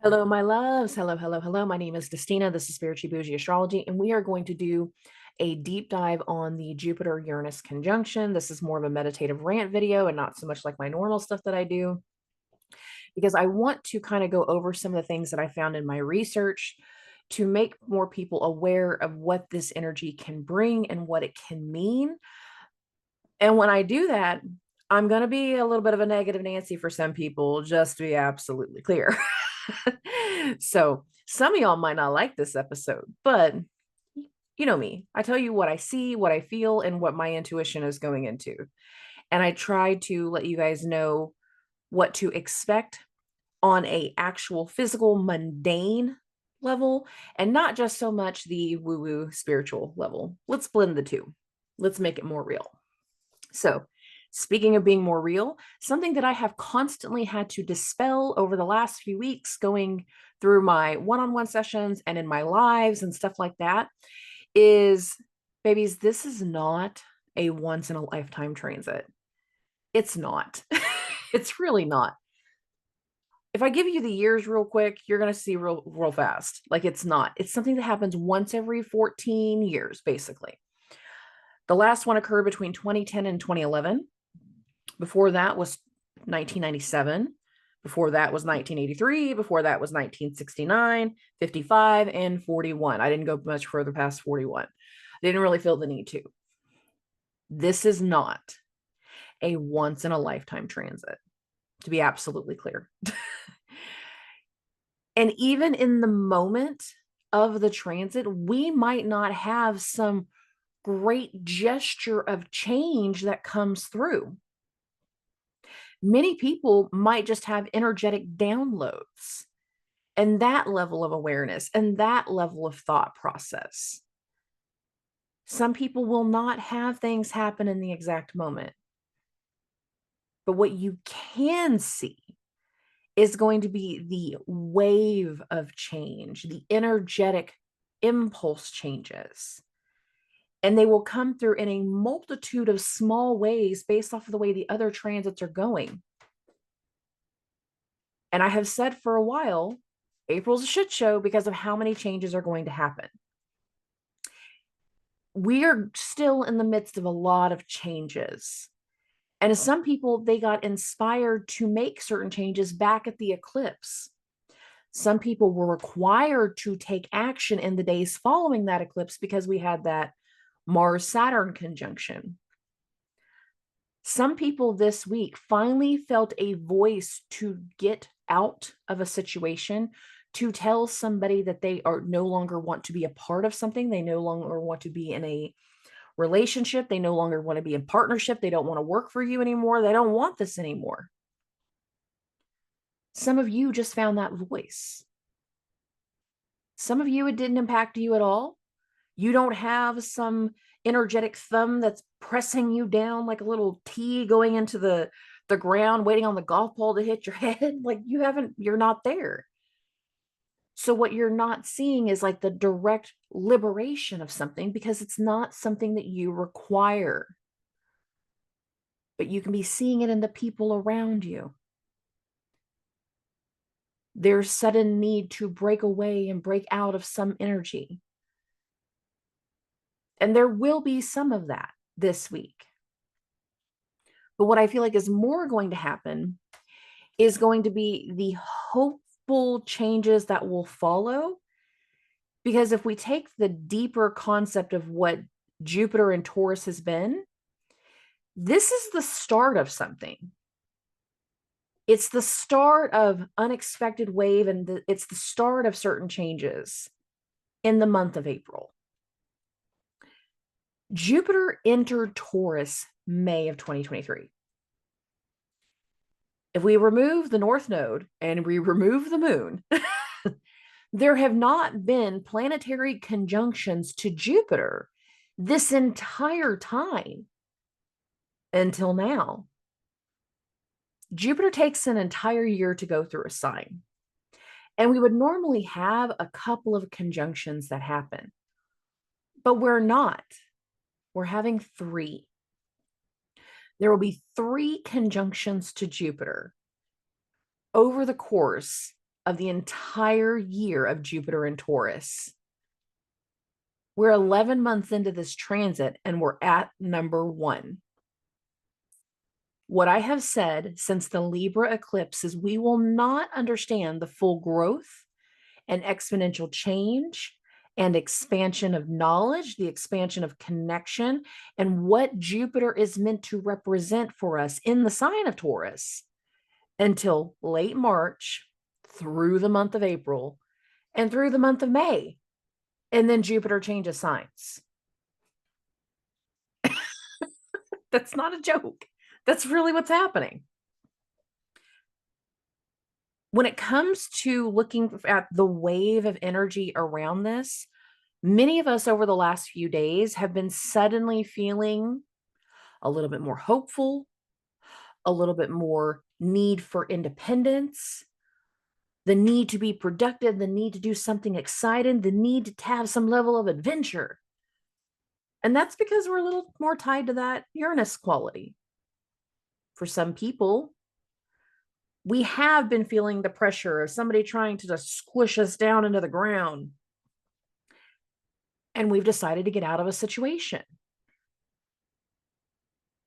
Hello, my loves. Hello, hello, hello. My name is Dustina. This is Boujee Astrology, and we are going to do a deep dive on the Jupiter-Uranus conjunction. This is more of a meditative rant video and not so much like my normal stuff that I do, because I want to kind of go over some of the things that I found in my research to make more people aware of what this energy can bring and what it can mean. And when I do that, I'm going to be a little bit of a negative Nancy for some people, just to be absolutely clear. So some of y'all might not like this episode, but you know me. I tell you what I see, what I feel, and what my intuition is going into. And I try to let you guys know what to expect on a actual physical, mundane level, and not just so much the woo-woo spiritual level. Let's blend the two. Let's make it more real. So, speaking of being more real, something that I have constantly had to dispel over the last few weeks, going through my one on one sessions and in my lives and stuff like that, is babies, this is not a once in a lifetime transit. It's not. It's really not. If I give you the years real quick, you're going to see real fast. Like it's not. It's something that happens once every 14 years, basically. The last one occurred between 2010 and 2011. Before that was 1997. Before that was 1983. Before that was 1969, 55, and 41. I didn't go much further past 41. I didn't really feel the need to. This is not a once in a lifetime transit, to be absolutely clear. And even in the moment of the transit, we might not have some great gesture of change that comes through. Many people might just have energetic downloads and that level of awareness and that level of thought process. Some people will not have things happen in the exact moment. But what you can see is going to be the wave of change, the energetic impulse changes. And they will come through in a multitude of small ways based off of the way the other transits are going. And I have said for a while, April's a shit show because of how many changes are going to happen. We are still in the midst of a lot of changes. And as some people, they got inspired to make certain changes back at the eclipse. Some people were required to take action in the days following that eclipse because we had that Mars-Saturn conjunction. Some people this week finally felt a voice to get out of a situation, to tell somebody that they are no longer want to be a part of something. They no longer want to be in a relationship. They no longer want to be in partnership. They don't want to work for you anymore. They don't want this anymore. Some of you just found that voice. Some of you, it didn't impact you at all. You don't have some energetic thumb that's pressing you down like a little T going into the ground, waiting on the golf ball to hit your head. Like you're not there. So what you're not seeing is like the direct liberation of something because it's not something that you require. But you can be seeing it in the people around you. There's sudden need to break away and break out of some energy. And there will be some of that this week. But what I feel like is more going to happen is going to be the hopeful changes that will follow. Because if we take the deeper concept of what Jupiter and Taurus has been, this is the start of something. It's the start of unexpected wave, and it's the start of certain changes in the month of April. Jupiter entered Taurus May of 2023. If we remove the North Node and we remove the moon, there have not been planetary conjunctions to Jupiter this entire time until now. Jupiter takes an entire year to go through a sign. And we would normally have a couple of conjunctions that happen, but we're not. We're having 3. There will be 3 conjunctions to Jupiter over the course of the entire year of Jupiter in Taurus. We're 11 months into this transit and we're at number 1. What I have said since the Libra eclipse is we will not understand the full growth and exponential change and expansion of knowledge, the expansion of connection, and what Jupiter is meant to represent for us in the sign of Taurus until late March, through the month of April, and through the month of May. And then Jupiter changes signs. That's not a joke. That's really what's happening. When it comes to looking at the wave of energy around this, many of us over the last few days have been suddenly feeling a little bit more hopeful, a little bit more need for independence, the need to be productive, the need to do something exciting, the need to have some level of adventure. And that's because we're a little more tied to that Uranus quality. For some people, we have been feeling the pressure of somebody trying to just squish us down into the ground. And we've decided to get out of a situation.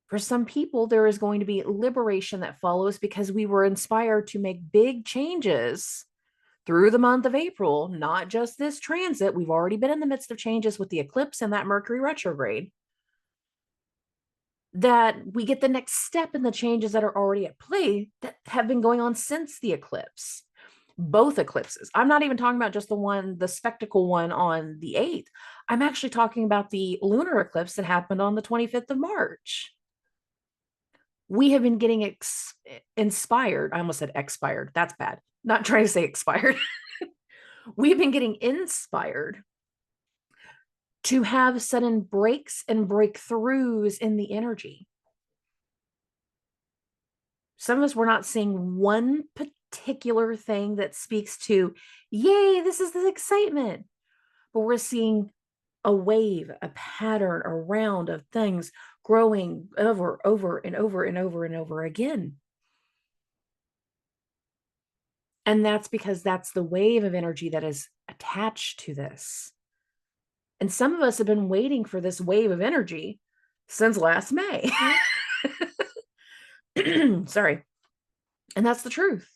For some people, there is going to be liberation that follows because we were inspired to make big changes through the month of April, not just this transit. We've already been in the midst of changes with the eclipse and that Mercury retrograde. That we get the next step in the changes that are already at play that have been going on since the eclipse. Both eclipses. I'm not even talking about just the spectacle one on the 8th. I'm actually talking about the lunar eclipse that happened on the 25th of March. We have been getting inspired. I almost said expired. That's bad. Not trying to say expired. We've been getting inspired to have sudden breaks and breakthroughs in the energy. Some of us were not seeing one particular thing that speaks to, yay, this is the excitement. But we're seeing a wave, a pattern, a round of things growing over and over again. And that's because that's the wave of energy that is attached to this. And some of us have been waiting for this wave of energy since last May. Sorry. And that's the truth.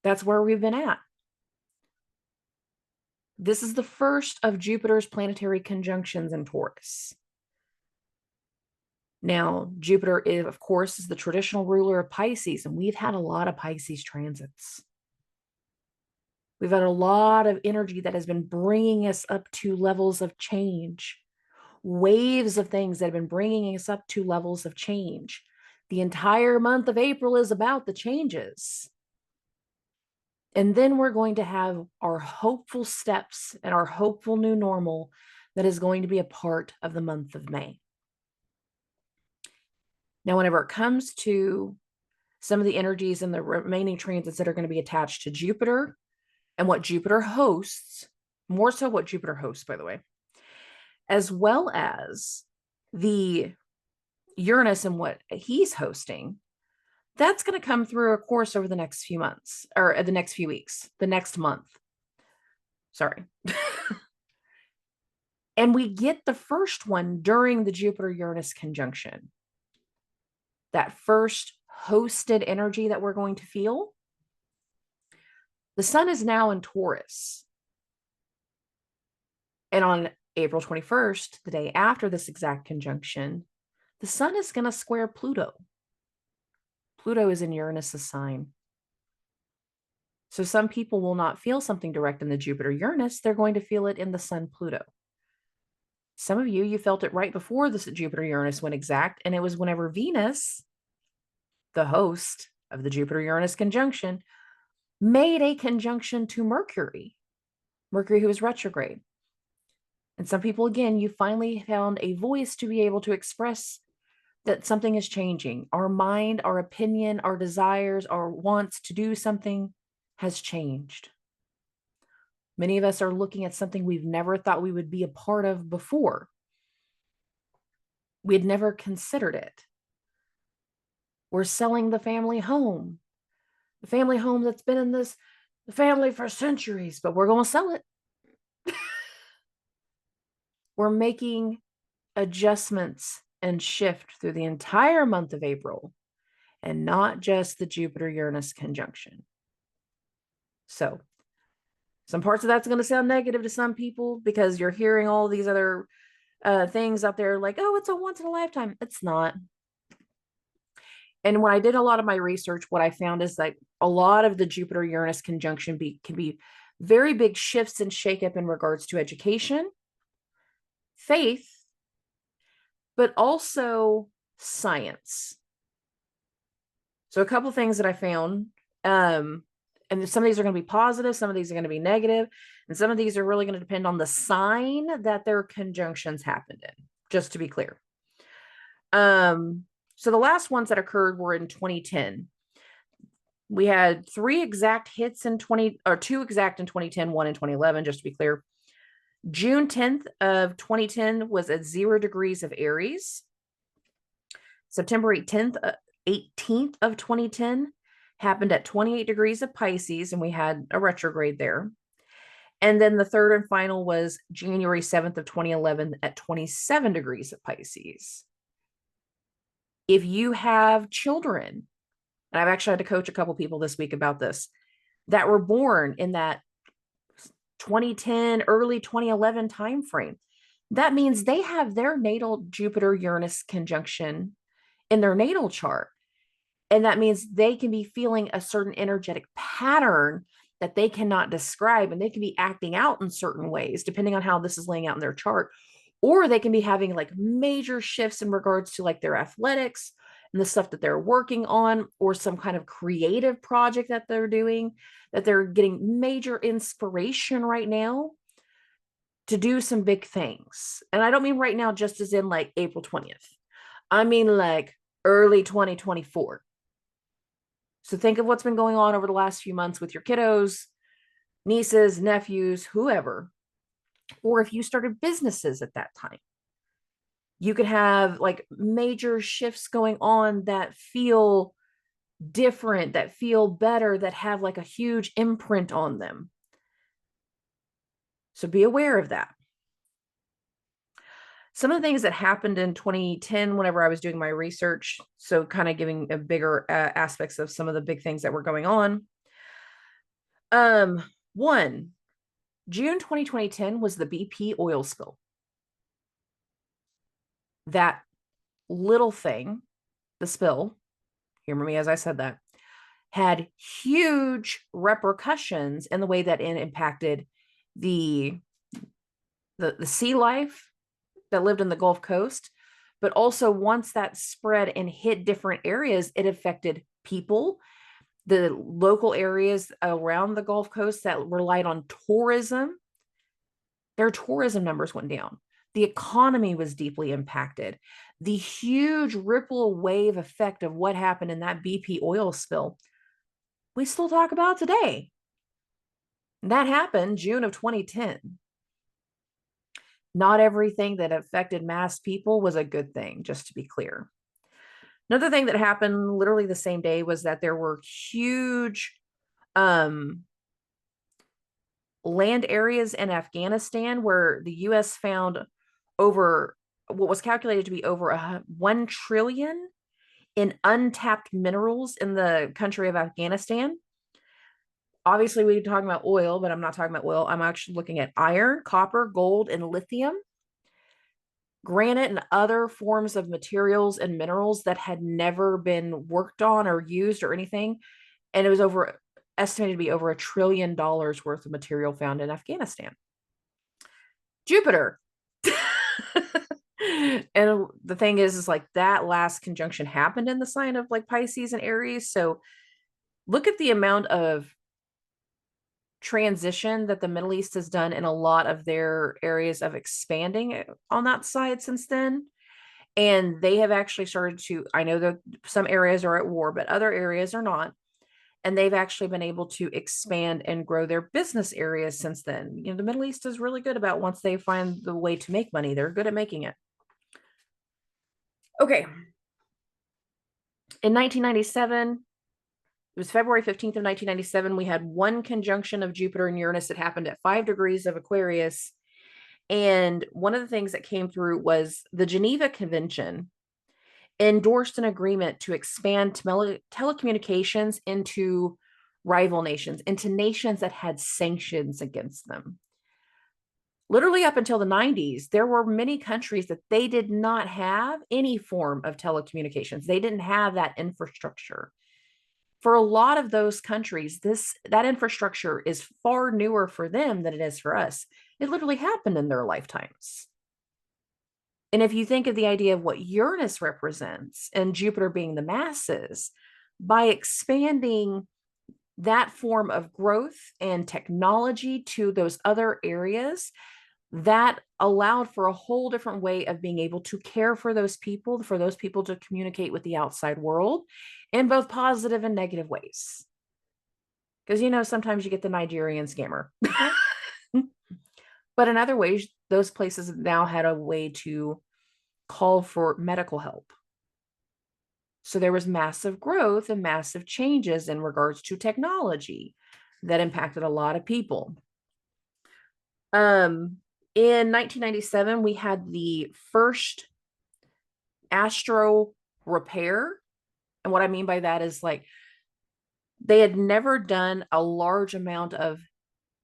That's where we've been at. This is the first of Jupiter's planetary conjunctions in Taurus. Now, Jupiter, of course, is the traditional ruler of Pisces, and we've had a lot of Pisces transits. We've had a lot of energy that has been bringing us up to levels of change, waves of things that have been bringing us up to levels of change. The entire month of April is about the changes. And then we're going to have our hopeful steps and our hopeful new normal that is going to be a part of the month of May. Now, whenever it comes to some of the energies and the remaining transits that are going to be attached to Jupiter and what Jupiter hosts, more so what Jupiter hosts, by the way, as well as the Uranus and what he's hosting, that's going to come through a course over the next few months, or the next few weeks, the next month. Sorry. And we get the first one during the Jupiter-Uranus conjunction. That first hosted energy that we're going to feel. The sun is now in Taurus. And on April 21st, the day after this exact conjunction, the sun is going to square Pluto. Pluto is in Uranus's sign. So some people will not feel something direct in the Jupiter-Uranus. They're going to feel it in the sun-Pluto. Some of you felt it right before this Jupiter-Uranus went exact, and it was whenever Venus, the host of the Jupiter-Uranus conjunction, made a conjunction to Mercury, who was retrograde. And some people, again, you finally found a voice to be able to express that something is changing. Our mind, our opinion, our desires, our wants to do something has changed. Many of us are looking at something we've never thought we would be a part of before. We had never considered it. We're selling the family home that's been in this the family for centuries, but we're going to sell it. We're making adjustments and shift through the entire month of April and not just the Jupiter-Uranus conjunction. So some parts of that's going to sound negative to some people because you're hearing all these other things out there like, oh, it's a once in a lifetime. It's not. And when I did a lot of my research, what I found is that a lot of the Jupiter-Uranus conjunction can be very big shifts and shakeup in regards to education, faith, but also science. So a couple things that I found, and some of these are going to be positive, some of these are going to be negative, and some of these are really going to depend on the sign that their conjunctions happened in, just to be clear. So the last ones that occurred were in 2010. We had 3 exact hits in 2 exact in 2010, 1 in 2011, just to be clear. June 10th of 2010 was at 0 degrees of Aries. September 18th of 2010 happened at 28 degrees of Pisces, and we had a retrograde there. And then the third and final was January 7th of 2011 at 27 degrees of Pisces. If you have children, and I've actually had to coach a couple people this week about this, that were born in that 2010, early 2011 timeframe, that means they have their natal Jupiter-Uranus conjunction in their natal chart. And that means they can be feeling a certain energetic pattern that they cannot describe, and they can be acting out in certain ways, depending on how this is laying out in their chart. Or they can be having like major shifts in regards to like their athletics and the stuff that they're working on, or some kind of creative project that they're doing, that they're getting major inspiration right now to do some big things. And I don't mean right now just as in like April 20th. I mean like early 2024. So think of what's been going on over the last few months with your kiddos, nieces, nephews, whoever. Or if you started businesses at that time, you could have like major shifts going on that feel different, that feel better, that have like a huge imprint on them. So be aware of that. Some of the things that happened in 2010, whenever I was doing my research, so kind of giving a bigger aspects of some of the big things that were going on. One, June 2010 was the BP oil spill. That little thing, the spill, hear me as I said that, had huge repercussions in the way that it impacted the sea life that lived in the Gulf Coast. But also once that spread and hit different areas, it affected people, the local areas around the Gulf Coast that relied on tourism. Their tourism numbers went down. The economy was deeply impacted. The huge ripple wave effect of what happened in that BP oil spill, we still talk about today. That happened June of 2010. Not everything that affected mass people was a good thing, just to be clear. Another thing that happened literally the same day was that there were huge land areas in Afghanistan where the U.S. found over what was calculated to be over 1 trillion in untapped minerals in the country of Afghanistan. Obviously, we're talking about oil, but I'm not talking about oil. I'm actually looking at iron, copper, gold, and lithium, granite, and other forms of materials and minerals that had never been worked on or used or anything. And it was estimated to be over $1 trillion worth of material found in Afghanistan. Jupiter. And the thing is like that last conjunction happened in the sign of like Pisces and Aries. So look at the amount of transition that the Middle East has done in a lot of their areas of expanding on that side since then. And they have actually started to, I know that some areas are at war, but other areas are not. And they've actually been able to expand and grow their business areas since then. You know, the Middle East is really good about once they find the way to make money, they're good at making it. Okay. In 1997, it was February 15th of 1997. We had one conjunction of Jupiter and Uranus that happened at 5 degrees of Aquarius. And one of the things that came through was the Geneva Convention endorsed an agreement to expand telecommunications into rival nations, into nations that had sanctions against them. Literally up until the 90s, there were many countries that they did not have any form of telecommunications. They didn't have that infrastructure. For a lot of those countries, that infrastructure is far newer for them than it is for us. It literally happened in their lifetimes. And if you think of the idea of what Uranus represents and Jupiter being the masses, by expanding that form of growth and technology to those other areas, that allowed for a whole different way of being able to care for those people to communicate with the outside world in both positive and negative ways. Because, sometimes you get the Nigerian scammer. But in other ways, those places now had a way to call for medical help. So there was massive growth and massive changes in regards to technology that impacted a lot of people. In 1997, we had the first astro repair. And what I mean by that is like they had never done a large amount of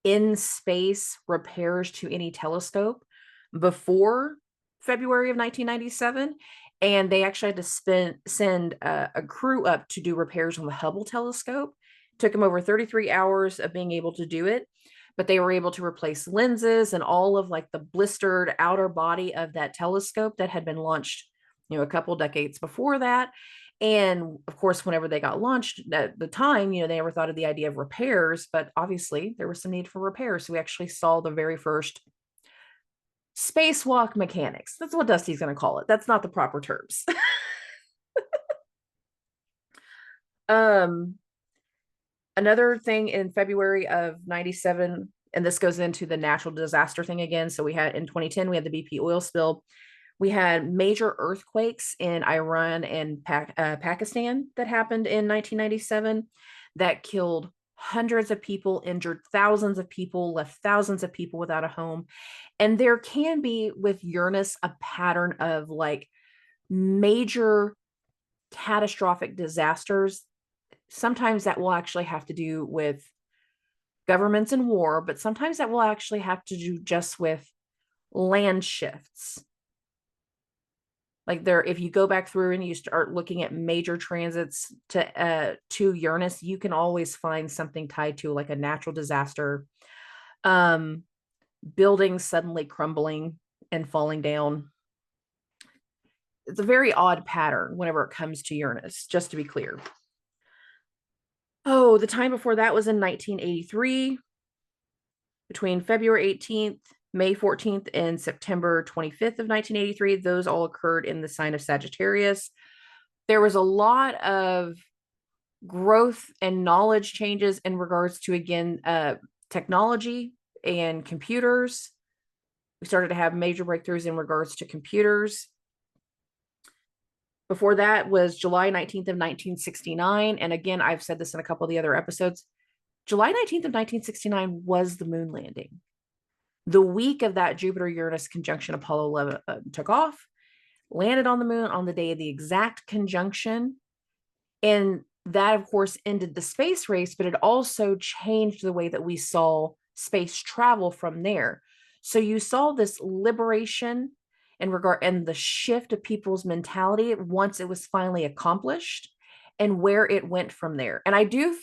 in-space repairs to any telescope before February of 1997. And they actually had to send a crew up to do repairs on the Hubble telescope. It took them over 33 hours of being able to do it. But they were able to replace lenses and all of like the blistered outer body of that telescope that had been launched, a couple decades before that. And of course, whenever they got launched at the time, they never thought of the idea of repairs, but obviously there was some need for repairs. So we actually saw the very first spacewalk mechanics. That's what Dusty's going to call it. That's not the proper terms. Another thing in February of 97, and this goes into the natural disaster thing again. So we had in 2010, we had the BP oil spill. We had major earthquakes in Iran and Pakistan that happened in 1997 that killed hundreds of people, injured thousands of people, left thousands of people without a home. And there can be with Uranus a pattern of like major catastrophic disasters. Sometimes that will actually have to do with governments and war, but sometimes that will actually have to do just with land shifts. Like if you go back through and you start looking at major transits to Uranus, you can always find something tied to like a natural disaster, buildings suddenly crumbling and falling down. It's a very odd pattern whenever it comes to Uranus, just to be clear. Oh, the time before that was in 1983. Between February 18th, May 14th, and September 25th of 1983, those all occurred in the sign of Sagittarius. There was a lot of growth and knowledge changes in regards to, again, technology and computers. We started to have major breakthroughs in regards to computers. Before that was July 19th of 1969. And again, I've said this in a couple of the other episodes. July 19th of 1969 was the moon landing. The week of that Jupiter-Uranus conjunction, Apollo 11 took off, landed on the moon on the day of the exact conjunction. And that, of course, ended the space race, but it also changed the way that we saw space travel from there. So you saw this liberation in regard and the shift of people's mentality once it was finally accomplished and where it went from there. And I do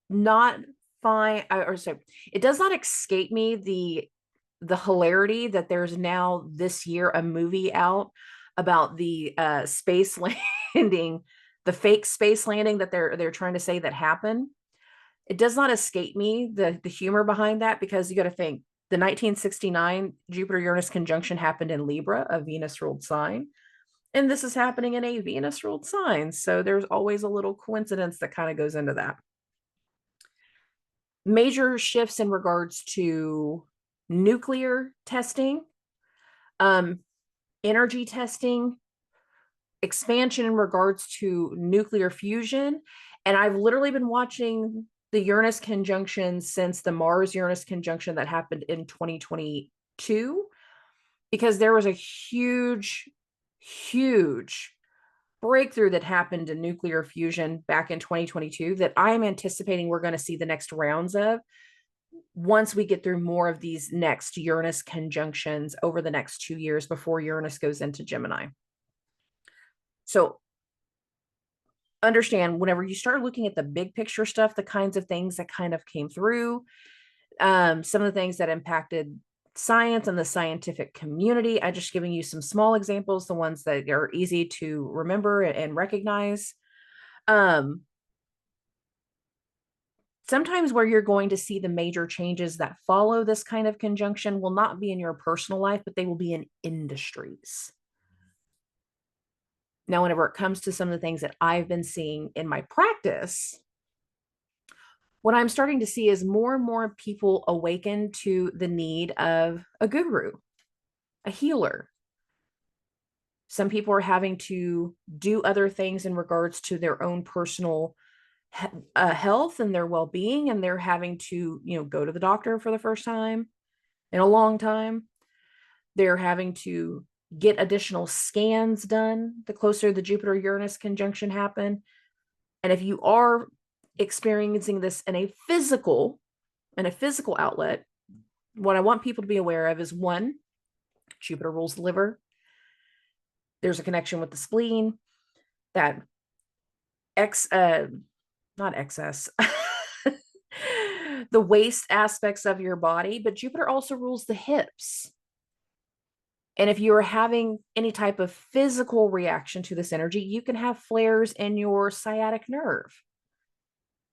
not find, or sorry, it does not escape me the hilarity that there's now this year a movie out about the space landing, the fake space landing that they're trying to say that happened. It does not escape me the humor behind that, because you got to think the 1969 Jupiter-Uranus conjunction happened in Libra, a Venus-ruled sign, and this is happening in a Venus-ruled sign. So there's always a little coincidence that kind of goes into that. Major shifts in regards to nuclear testing, energy testing, expansion in regards to nuclear fusion, And I've literally been watching the Uranus conjunction since the Mars Uranus conjunction that happened in 2022, because there was a huge, huge breakthrough that happened in nuclear fusion back in 2022 that I'm anticipating we're going to see the next rounds of once we get through more of these next Uranus conjunctions over the next 2 years before Uranus goes into Gemini. So understand, whenever you start looking at the big picture stuff, the kinds of things that kind of came through, some of the things that impacted science and the scientific community. I'm just giving you some small examples, the ones that are easy to remember and recognize. Sometimes where you're going to see the major changes that follow this kind of conjunction will not be in your personal life, but they will be in industries. Now, whenever it comes to some of the things that I've been seeing in my practice, what I'm starting to see is more and more people awaken to the need of a guru, a healer. Some people are having to do other things in regards to their own personal health and their well-being, and they're having to, go to the doctor for the first time in a long time. They're having to get additional scans done the closer the Jupiter-Uranus conjunction happen. And if you are experiencing this in a physical outlet, what I want people to be aware of is, one, Jupiter rules the liver. There's a connection with the spleen, that not excess, the waste aspects of your body, but Jupiter also rules the hips. And if you are having any type of physical reaction to this energy, you can have flares in your sciatic nerve.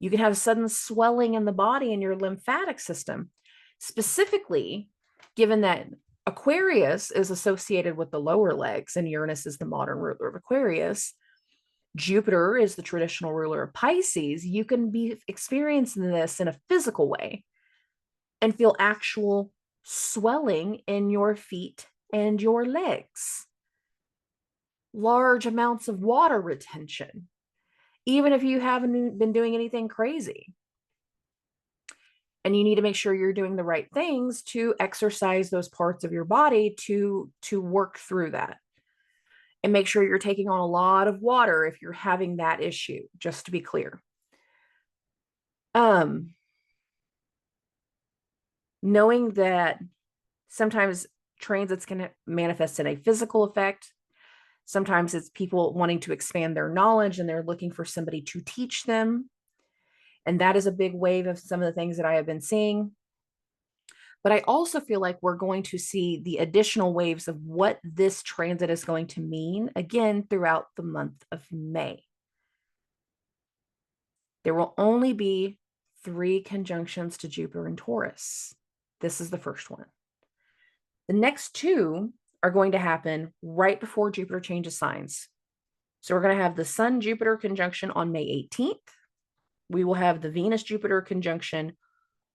You can have sudden swelling in the body in your lymphatic system. Specifically, given that Aquarius is associated with the lower legs and Uranus is the modern ruler of Aquarius, Jupiter is the traditional ruler of Pisces, you can be experiencing this in a physical way and feel actual swelling in your feet and your legs. Large amounts of water retention, even if you haven't been doing anything crazy. And you need to make sure you're doing the right things to exercise those parts of your body to work through that. And make sure you're taking on a lot of water if you're having that issue, just to be clear. Knowing that sometimes transits can manifest in a physical effect. Sometimes it's people wanting to expand their knowledge and they're looking for somebody to teach them. And that is a big wave of some of the things that I have been seeing. But I also feel like we're going to see the additional waves of what this transit is going to mean, again, throughout the month of May. There will only be 3 conjunctions to Jupiter and Taurus. This is the first one. The next 2 are going to happen right before Jupiter changes signs. So we're going to have the Sun-Jupiter conjunction on May 18th. We will have the Venus-Jupiter conjunction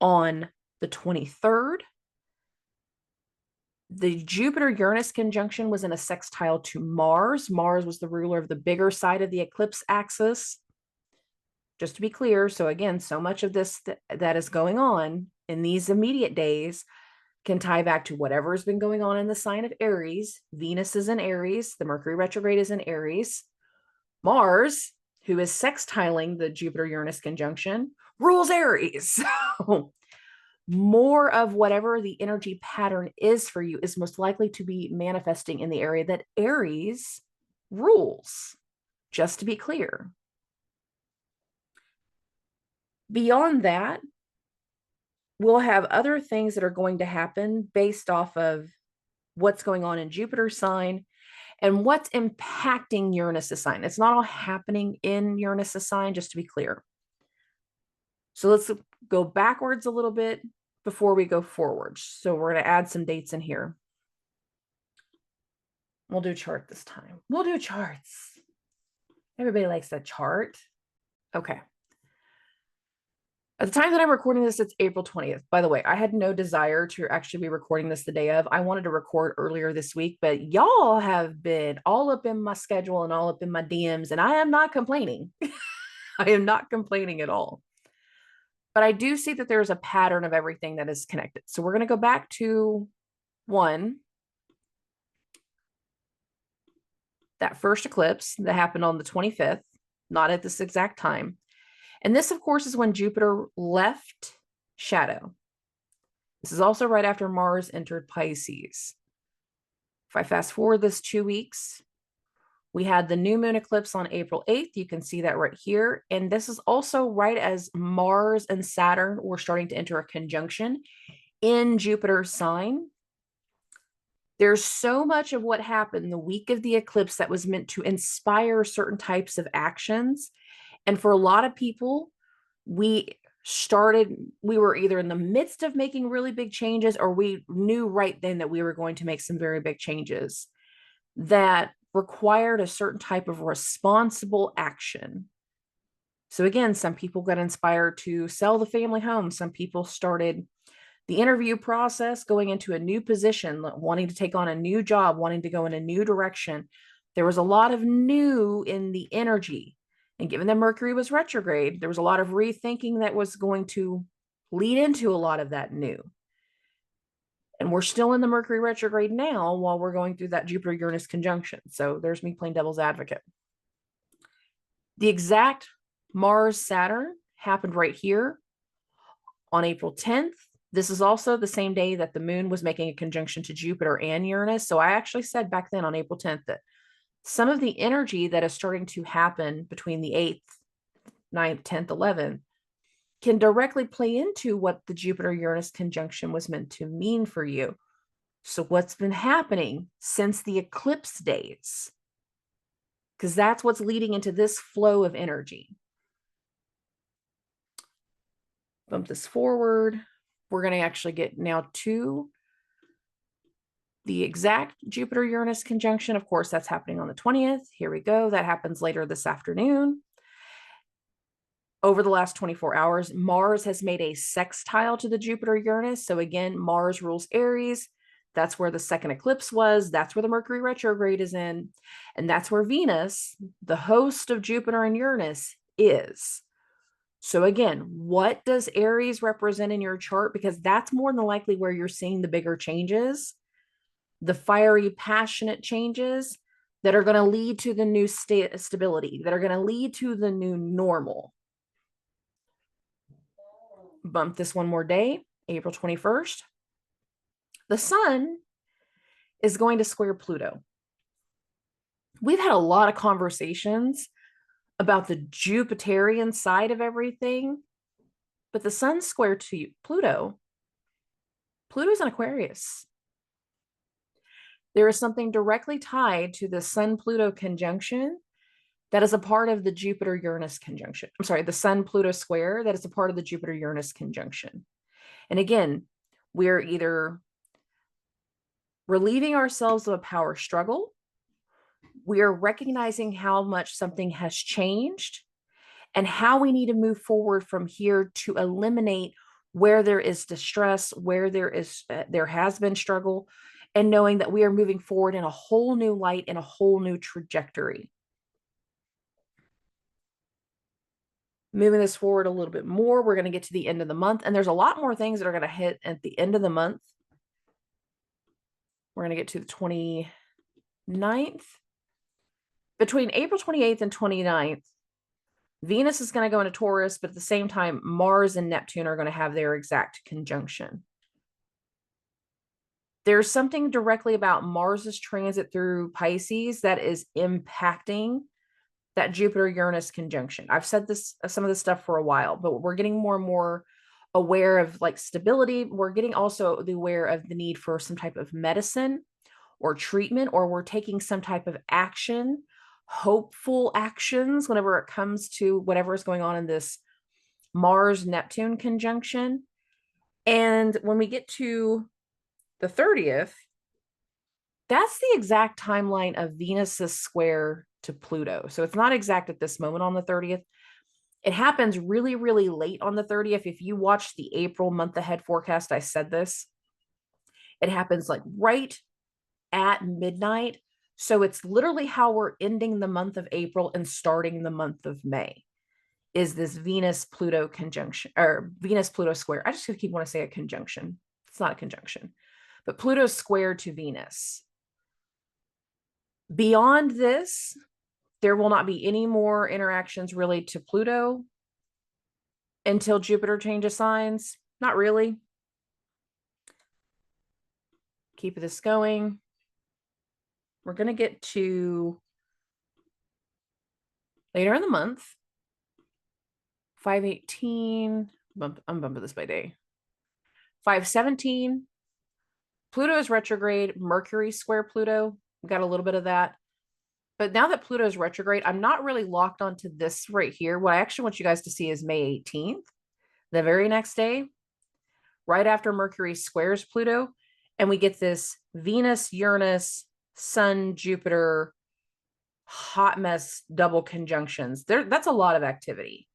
on the 23rd. The Jupiter-Uranus conjunction was in a sextile to Mars. Mars was the ruler of the bigger side of the eclipse axis. Just to be clear, so again, so much of this that is going on in these immediate days can tie back to whatever has been going on in the sign of Aries. Venus is in Aries. The Mercury retrograde is in Aries. Mars, who is sextiling the Jupiter-Uranus conjunction, rules Aries. So more of whatever the energy pattern is for you is most likely to be manifesting in the area that Aries rules, just to be clear. Beyond that, we'll have other things that are going to happen based off of what's going on in Jupiter's sign and what's impacting Uranus's sign. It's not all happening in Uranus's sign, just to be clear. So let's go backwards a little bit before we go forward. So we're going to add some dates in here. We'll do a chart this time. We'll do charts. Everybody likes that chart. Okay. At the time that I'm recording this, it's April 20th. By the way, I had no desire to actually be recording this the day of. I wanted to record earlier this week, but y'all have been all up in my schedule and all up in my DMs, and I am not complaining. I am not complaining at all. But I do see that there's a pattern of everything that is connected. So we're going to go back to one, that first eclipse that happened on the 25th, not at this exact time. And this, of course, is when Jupiter left shadow. This is also right after Mars entered Pisces. If I fast forward this 2 weeks, we had the new moon eclipse on April 8th. You can see that right here. And this is also right as Mars and Saturn were starting to enter a conjunction in Jupiter's sign. There's so much of what happened the week of the eclipse that was meant to inspire certain types of actions. And for a lot of people, we were either in the midst of making really big changes, or we knew right then that we were going to make some very big changes that required a certain type of responsible action. So again, some people got inspired to sell the family home. Some people started the interview process, going into a new position, wanting to take on a new job, wanting to go in a new direction. There was a lot of new in the energy. And given that Mercury was retrograde, there was a lot of rethinking that was going to lead into a lot of that new. And we're still in the Mercury retrograde now while we're going through that Jupiter-Uranus conjunction. So there's me playing devil's advocate. The exact Mars-Saturn happened right here on April 10th. This is also the same day that the moon was making a conjunction to Jupiter and Uranus. So I actually said back then on April 10th that some of the energy that is starting to happen between the 8th, 9th, 10th, 11th can directly play into what the Jupiter-Uranus conjunction was meant to mean for you. So what's been happening since the eclipse days? Because that's what's leading into this flow of energy. Bump this forward. We're going to actually get now to the exact Jupiter-Uranus conjunction. Of course, that's happening on the 20th. Here we go. That happens later this afternoon. Over the last 24 hours, Mars has made a sextile to the Jupiter-Uranus. So again, Mars rules Aries. That's where the second eclipse was. That's where the Mercury retrograde is in. And that's where Venus, the host of Jupiter and Uranus, is. So again, what does Aries represent in your chart? Because that's more than likely where you're seeing the bigger changes, the fiery, passionate changes that are going to lead to the new stability, that are going to lead to the new normal. Bump this one more day, April 21st. The sun is going to square Pluto. We've had a lot of conversations about the Jupiterian side of everything, but the sun square to Pluto, Pluto's in Aquarius. There is something directly tied to the Sun-Pluto conjunction that is a part of the Jupiter-Uranus conjunction. I'm sorry, the Sun-Pluto square that is a part of the Jupiter-Uranus conjunction. And again, we're either relieving ourselves of a power struggle, we are recognizing how much something has changed and how we need to move forward from here to eliminate where there is distress, where there has been struggle, and knowing that we are moving forward in a whole new light, in a whole new trajectory. Moving this forward a little bit more, we're going to get to the end of the month, and there's a lot more things that are going to hit at the end of the month. We're going to get to the 29th. Between April 28th and 29th, Venus is going to go into Taurus, but at the same time, Mars and Neptune are going to have their exact conjunction. There's something directly about Mars's transit through Pisces that is impacting that Jupiter-Uranus conjunction. I've said this, some of this stuff for a while, but we're getting more and more aware of like stability. We're getting also aware of the need for some type of medicine or treatment, or we're taking some type of action, hopeful actions whenever it comes to whatever is going on in this Mars-Neptune conjunction. And when we get to the 30th, that's the exact timeline of Venus's square to Pluto. So it's not exact at this moment on the 30th. It happens really, really late on the 30th. If you watch the April month ahead forecast, I said this. It happens like right at midnight. So it's literally how we're ending the month of April and starting the month of May. is this Venus-Pluto conjunction, or Venus-Pluto square. I just keep want to say a conjunction. It's not a conjunction, but Pluto squared to Venus. Beyond this, there will not be any more interactions really to Pluto until Jupiter changes signs. Not really. Keep this going. We're going to get to later in the month. 5/18. I'm bumping this by day. 5/17. Pluto is retrograde. Mercury square Pluto. We got a little bit of that. But now that Pluto is retrograde, I'm not really locked onto this right here. What I actually want you guys to see is May 18th, the very next day, right after Mercury squares Pluto. And we get this Venus, Uranus, Sun, Jupiter, hot mess double conjunctions. That's a lot of activity.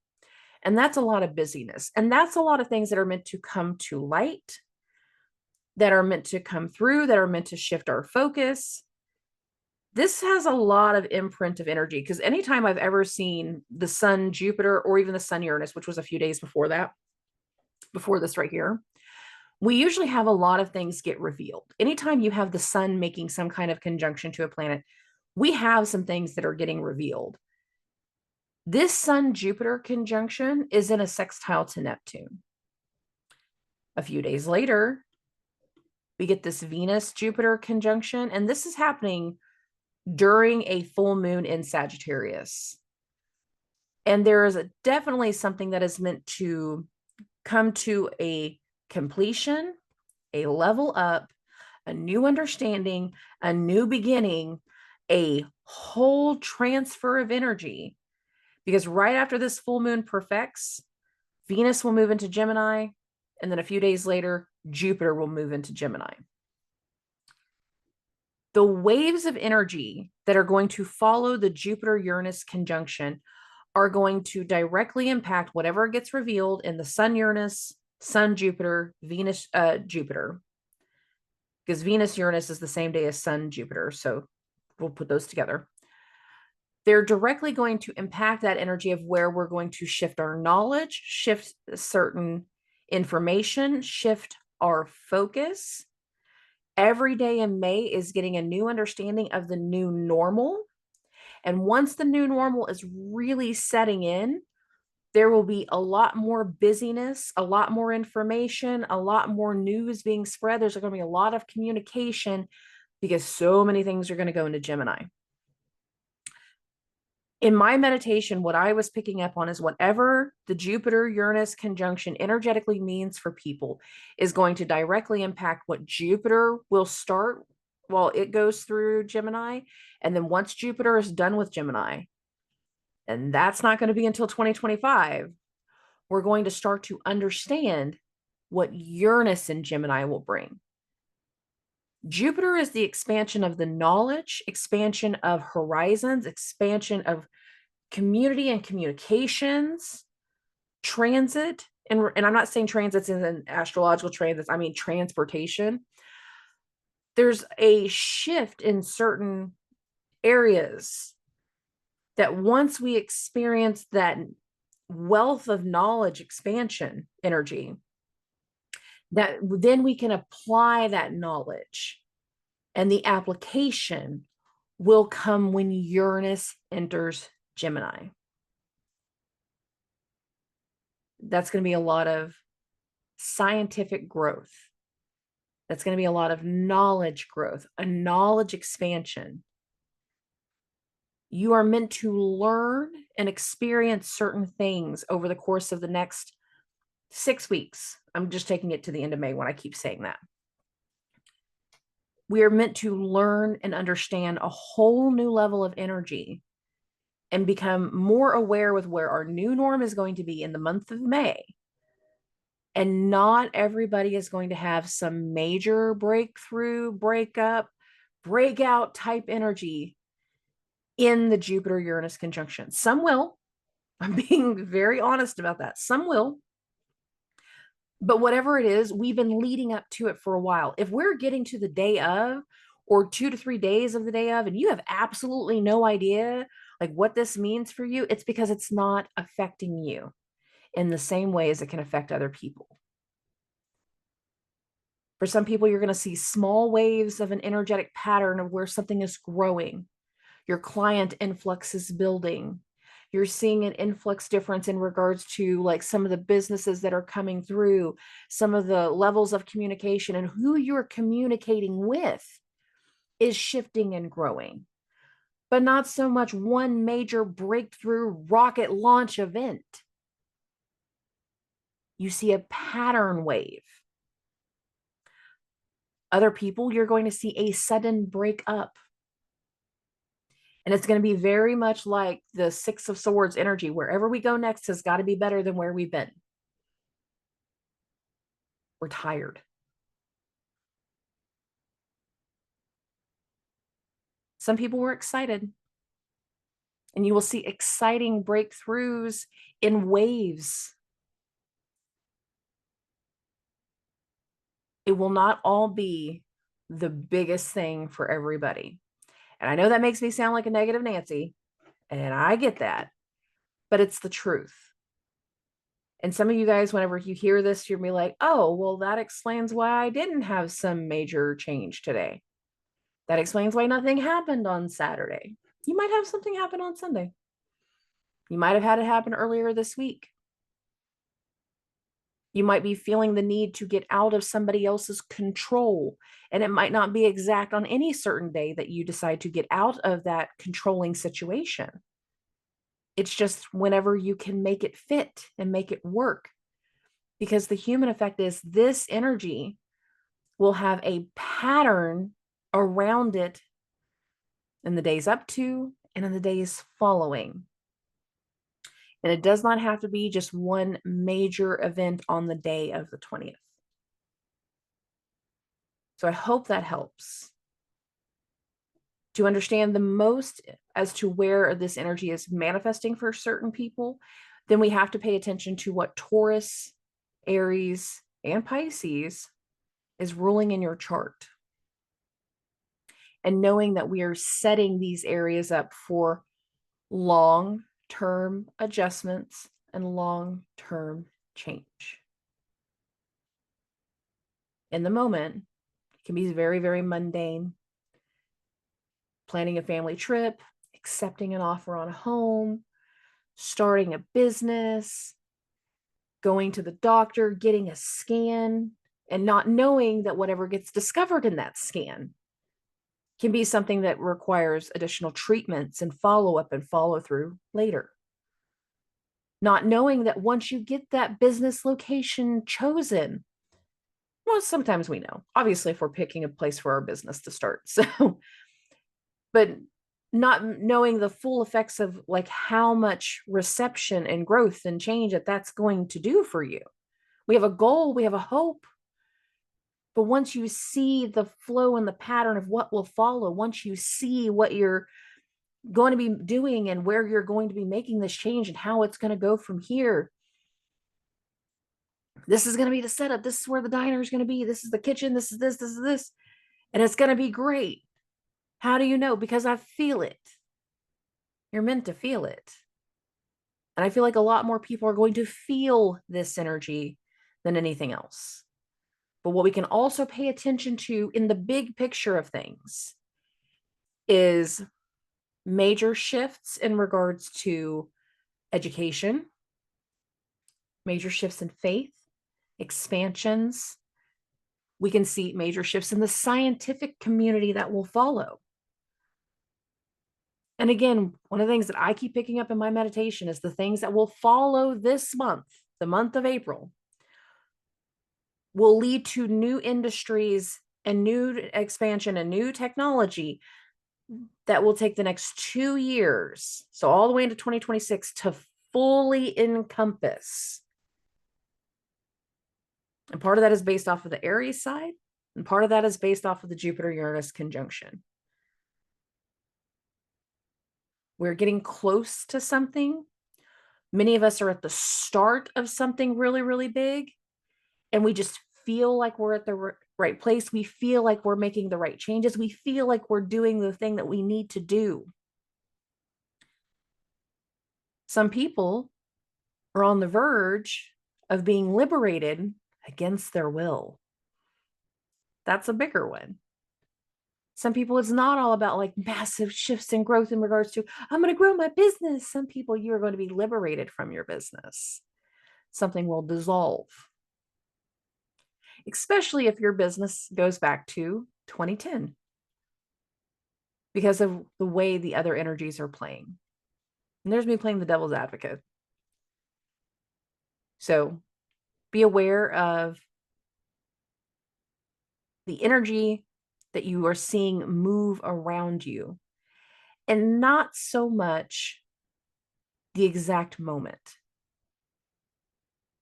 And that's a lot of busyness. And that's a lot of things that are meant to come to light, that are meant to come through, that are meant to shift our focus. This has a lot of imprint of energy, because anytime I've ever seen the Sun, Jupiter, or even the Sun, Uranus, which was a few days before that, before this right here, we usually have a lot of things get revealed. Anytime you have the Sun making some kind of conjunction to a planet, we have some things that are getting revealed. This Sun-Jupiter conjunction is in a sextile to Neptune. A few days later, we get this Venus-Jupiter conjunction, and this is happening during a full moon in Sagittarius. And there is definitely something that is meant to come to a completion, a level up, a new understanding, a new beginning, a whole transfer of energy. Because right after this full moon perfects, Venus will move into Gemini, and then a few days later, Jupiter will move into Gemini. The waves of energy that are going to follow the Jupiter-Uranus conjunction are going to directly impact whatever gets revealed in the Sun-Uranus, Sun-Jupiter, Venus-Jupiter. Because Venus-Uranus is the same day as Sun-Jupiter, so we'll put those together. They're directly going to impact that energy of where we're going to shift our knowledge, shift certain information, shift our focus. Every day in May is getting a new understanding of the new normal. And once the new normal is really setting in, there will be a lot more busyness, a lot more information, a lot more news being spread. There's going to be a lot of communication because so many things are going to go into Gemini. In my meditation, what I was picking up on is whatever the Jupiter-Uranus conjunction energetically means for people is going to directly impact what Jupiter will start while it goes through Gemini. And then once Jupiter is done with Gemini, and that's not going to be until 2025, we're going to start to understand what Uranus in Gemini will bring. Jupiter is the expansion of the knowledge, expansion of horizons, expansion of community and communications, transit. And I'm not saying transits in an astrological transits, I mean transportation. There's a shift in certain areas that once we experience that wealth of knowledge expansion energy, that then we can apply that knowledge, and the application will come when Uranus enters Gemini. That's going to be a lot of scientific growth. That's going to be a lot of knowledge growth, a knowledge expansion. You are meant to learn and experience certain things over the course of the next 6 weeks. I'm just taking it to the end of May when I keep saying that. We are meant to learn and understand a whole new level of energy and become more aware with where our new norm is going to be in the month of May. And not everybody is going to have some major breakthrough, breakup, breakout type energy in the Jupiter-Uranus conjunction. Some will. I'm being very honest about that. Some will. But whatever it is, we've been leading up to it for a while. If we're getting to the day of, or 2 to 3 days of the day of, and you have absolutely no idea like what this means for you, it's because it's not affecting you in the same way as it can affect other people. For some people, you're going to see small waves of an energetic pattern of where something is growing. Your client influx is building. You're seeing an influx difference in regards to like some of the businesses that are coming through, some of the levels of communication, and who you're communicating with is shifting and growing, but not so much one major breakthrough rocket launch event. You see a pattern wave. Other people, you're going to see a sudden breakup. And it's going to be very much like the Six of Swords energy. Wherever we go next has got to be better than where we've been. We're tired. Some people were excited. And you will see exciting breakthroughs in waves. It will not all be the biggest thing for everybody. And I know that makes me sound like a negative Nancy, and I get that, but it's the truth. And some of you guys, whenever you hear this, you'll be like, oh, well, that explains why I didn't have some major change today. That explains why nothing happened on Saturday. You might have something happen on Sunday. You might have had it happen earlier this week. You might be feeling the need to get out of somebody else's control. And it might not be exact on any certain day that you decide to get out of that controlling situation. It's just whenever you can make it fit and make it work. Because the human effect is this energy will have a pattern around it in the days up to and in the days following. And it does not have to be just one major event on the day of the 20th. So I hope that helps to understand the most as to where this energy is manifesting for certain people. Then we have to pay attention to what Taurus, Aries, and Pisces is ruling in your chart. And knowing that we are setting these areas up for long-term adjustments and long-term change. In the moment, it can be very, very mundane. Planning a family trip, accepting an offer on a home, starting a business, going to the doctor, getting a scan, and not knowing that whatever gets discovered in that scan can be something that requires additional treatments and follow-up and follow-through later. Not knowing that once you get that business location chosen, well, sometimes we know, obviously, if we're picking a place for our business to start. So, but not knowing the full effects of like how much reception and growth and change that that's going to do for you. We have a goal, we have a hope. But once you see the flow and the pattern of what will follow, once you see what you're going to be doing and where you're going to be making this change and how it's going to go from here, this is going to be the setup. This is where the diner is going to be. This is the kitchen. This is this, this is this. And it's going to be great. How do you know? Because I feel it. You're meant to feel it. And I feel like a lot more people are going to feel this energy than anything else. But what we can also pay attention to in the big picture of things is major shifts in regards to education, major shifts in faith, expansions. We can see major shifts in the scientific community that will follow. And again, one of the things that I keep picking up in my meditation is the things that will follow this month, the month of April, will lead to new industries and new expansion and new technology that will take the next 2 years, so all the way into 2026, to fully encompass. And part of that is based off of the Aries side, and part of that is based off of the Jupiter-Uranus conjunction. We're getting close to something. Many of us are at the start of something really, really big, and we just feel like we're at the right place. We feel like we're making the right changes. We feel like we're doing the thing that we need to do. Some people are on the verge of being liberated against their will. That's a bigger one. Some people, it's not all about like massive shifts and growth in regards to, I'm going to grow my business. Some people, you are going to be liberated from your business. Something will dissolve, especially if your business goes back to 2010 because of the way the other energies are playing. And there's me playing the devil's advocate. So be aware of the energy that you are seeing move around you, and not so much the exact moment.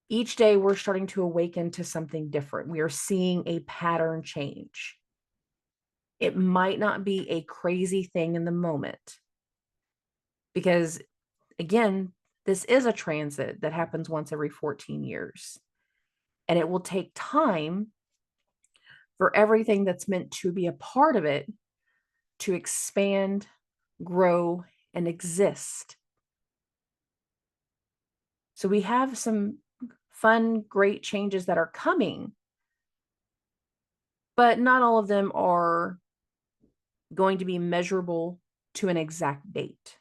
Each day we're starting to awaken to something different. We are seeing a pattern change. It might not be a crazy thing in the moment because, again, this is a transit that happens once every 14 years. And it will take time for everything that's meant to be a part of it to expand, grow, and exist. So we have some fun, great changes that are coming, but not all of them are going to be measurable to an exact date.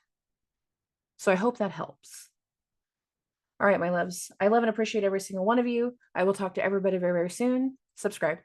So I hope that helps. All right, my loves, I love and appreciate every single one of you. I will talk to everybody very, very soon. Subscribe.